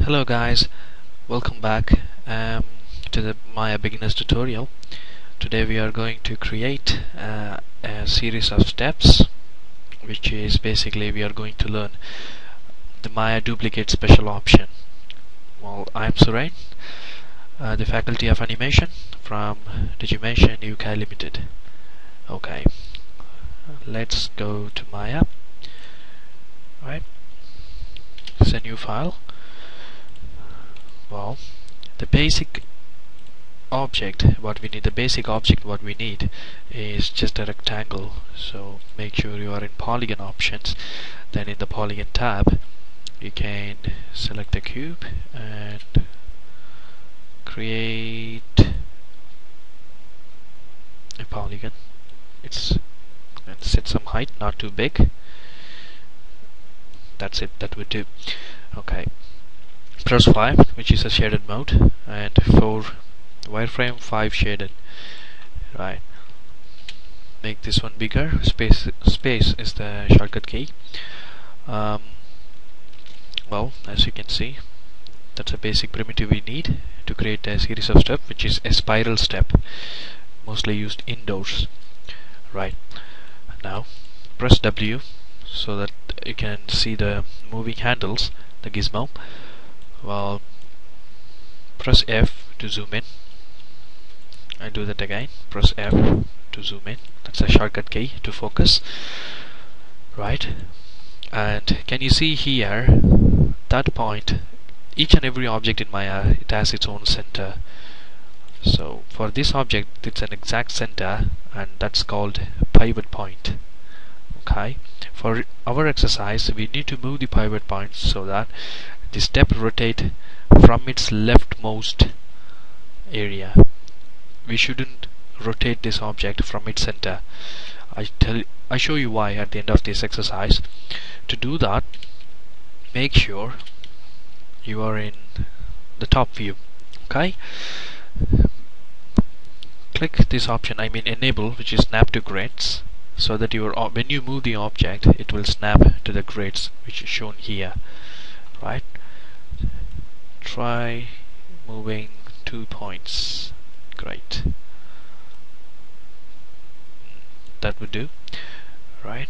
Hello guys, welcome back to the Maya beginners tutorial. Today we are going to create a series of steps, which is basically we are going to learn the Maya duplicate special option. Well, I'm Suren, the faculty of animation from Digimation UK Limited. Okay, let's go to Maya. Right, it's a new file. Well, the basic object what we need is just a rectangle, so make sure you are in polygon options. Then in the polygon tab you can select a cube and create a polygon. And set some height, not too big. That's it, that would do. Okay, press 5, which is a shaded mode, and 4 wireframe, 5 shaded. Right, make this one bigger. Space is the shortcut key. Well, as you can see, that's a basic primitive we need to create a series of steps, which is a spiral step, mostly used indoors. Right, now press W so that you can see the moving handles, the gizmo. Well, press F to zoom in. I do that again. Press F to zoom in. That's a shortcut key to focus. Right, and can you see here that point? Each and every object in Maya, it has its own center. So for this object, it's an exact center, and that's called pivot point. Okay, for our exercise, we need to move the pivot point so that the step rotate from its leftmost area. We shouldn't rotate this object from its center. I show you why at the end of this exercise. To do that, make sure you are in the top view. Okay, click this option, enable, which is snap to grids, so that when you move the object, it will snap to the grids which is shown here. Right, try moving 2 points. Great, that would do. Right,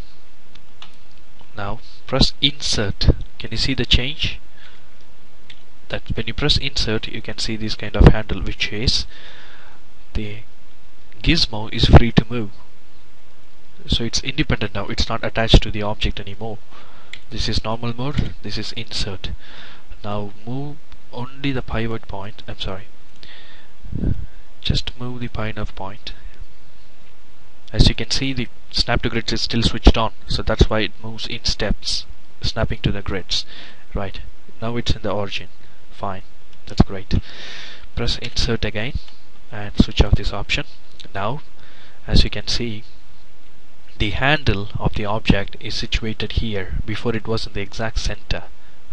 now press insert. Can you see the change? That when you press insert, you can see this kind of handle, which is the gizmo is free to move, so it's independent now. It's not attached to the object anymore. This is normal mode, this is insert. Now move only the pivot point. Just move the pivot point. As you can see, the snap to grids is still switched on, so that's why it moves in steps, snapping to the grids. Right, now it's in the origin. Fine, that's great. Press insert again and switch off this option. Now, as you can see, the handle of the object is situated here. Before it was in the exact center.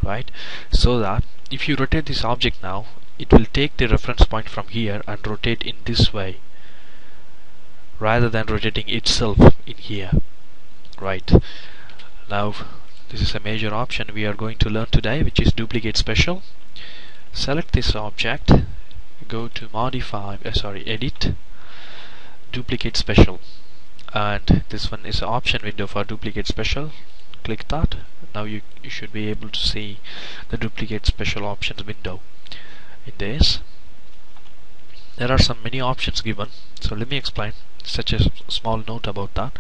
Right, so that if you rotate this object now, it will take the reference point from here and rotate in this way, rather than rotating itself in here. Right, now this is a major option we are going to learn today, which is duplicate special. Select this object, go to modify, edit, duplicate special, and this one is the option window for duplicate special. Click that. Now you should be able to see the duplicate special options window. In this, there are many options given, so let me explain such a small note about that.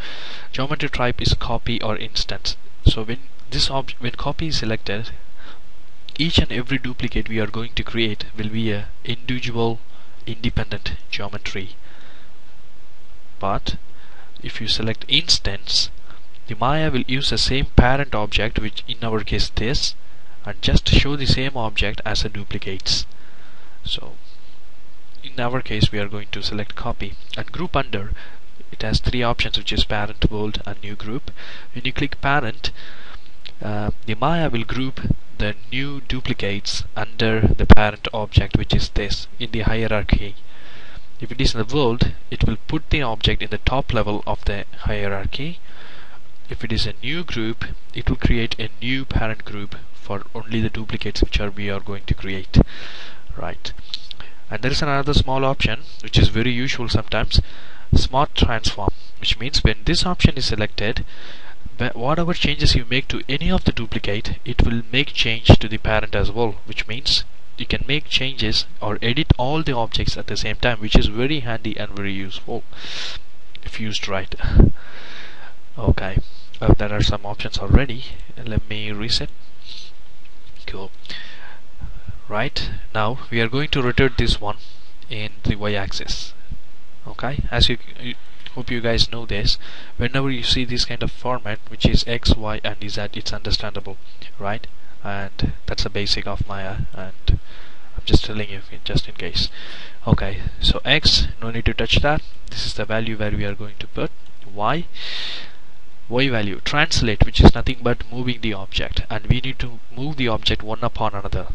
Geometry type is copy or instance. So when copy is selected, each and every duplicate we are going to create will be a individual independent geometry. But if you select instance, the Maya will use the same parent object, which in our case this, and just show the same object as a duplicates. So in our case we are going to select copy, and group under, it has 3 options, which is parent, world and new group. When you click parent, the Maya will group the new duplicates under the parent object, which is this, in the hierarchy. If it is in the world, it will put the object in the top level of the hierarchy. If it is a new group, it will create a new parent group for only the duplicates which we are going to create, right? And there is another small option which is very useful sometimes, smart transform, which means when this option is selected, whatever changes you make to any of the duplicate, it will make change to the parent as well, which means you can make changes or edit all the objects at the same time, which is very handy and very useful if used right. Okay, there are some options already. Let me reset. Cool. Right, now we are going to rotate this one in the y-axis. Okay, as you hope you guys know this, whenever you see this kind of format which is X, Y and Z, it's understandable, right? And that's the basic of Maya, and I'm just telling you just in case. Okay, so X, no need to touch that. This is the value where we are going to put. Y value, translate, which is nothing but moving the object, and we need to move the object one upon another,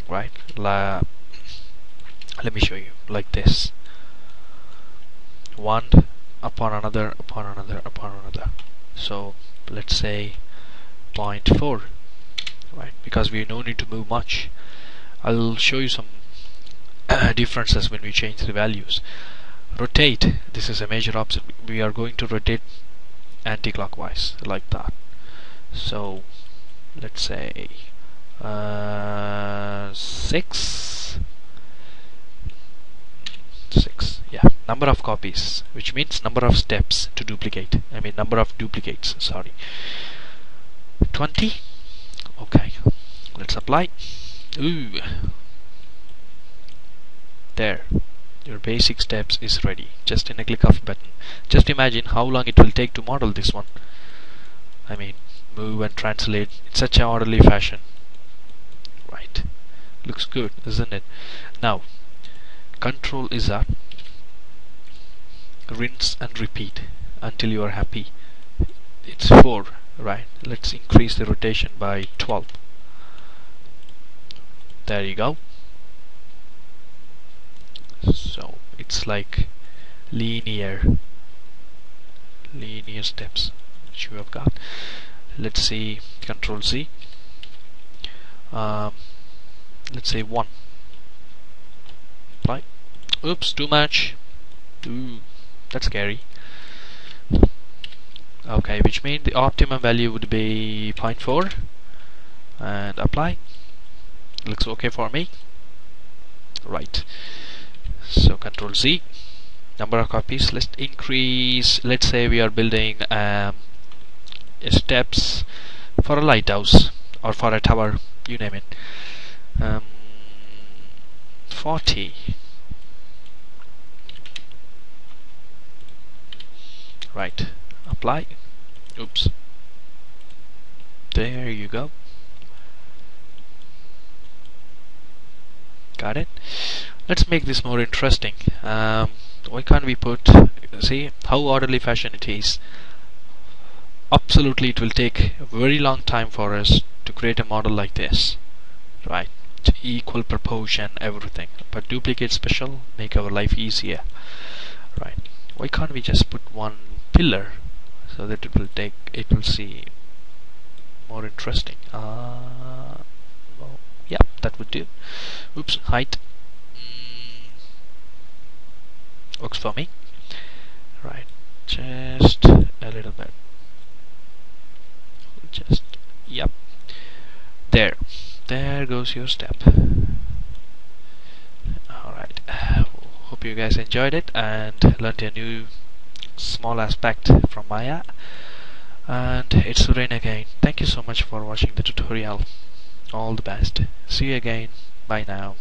right? Let me show you like this, one upon another, upon another, upon another. So let's say 0.4, right? Because we no need to move much. I'll show you some differences when we change the values. Rotate, this is a major option. We are going to rotate anti-clockwise like that. So let's say 6, yeah, number of copies, which means number of steps to duplicate, I mean number of duplicates, sorry, 20. Okay, let's apply. Ooh, there, your basic steps is ready just in a click of a button. Just imagine how long it will take to model this one. I mean, move and translate in such an orderly fashion, right? Looks good, isn't it? Now control is that, rinse and repeat until you are happy. It's 4, right? Let's increase the rotation by 12. There you go. So it's like linear steps which you have got. Let's see, control Z, let's say 1, apply. Oops, too much. Ooh, that's scary. Okay, which means the optimum value would be 0.4, and apply. Looks okay for me, right? So control Z, number of copies, let's increase. Let's say we are building steps for a lighthouse or for a tower, you name it. 40. Right, apply. Oops, there you go. Got it. Let's make this more interesting. Why can't we put, see how orderly fashion it is? Absolutely, it will take a very long time for us to create a model like this, right? To equal proportion, everything. But duplicate special make our life easier, right? Why can't we just put one pillar so that it will see more interesting? Well, yeah, that would do. Oops, height works for me, right? Just a little bit, just, yep, there goes your step. Alright, hope you guys enjoyed it and learned a new small aspect from Maya. And it's Suren again. Thank you so much for watching the tutorial. All the best. See you again. Bye now.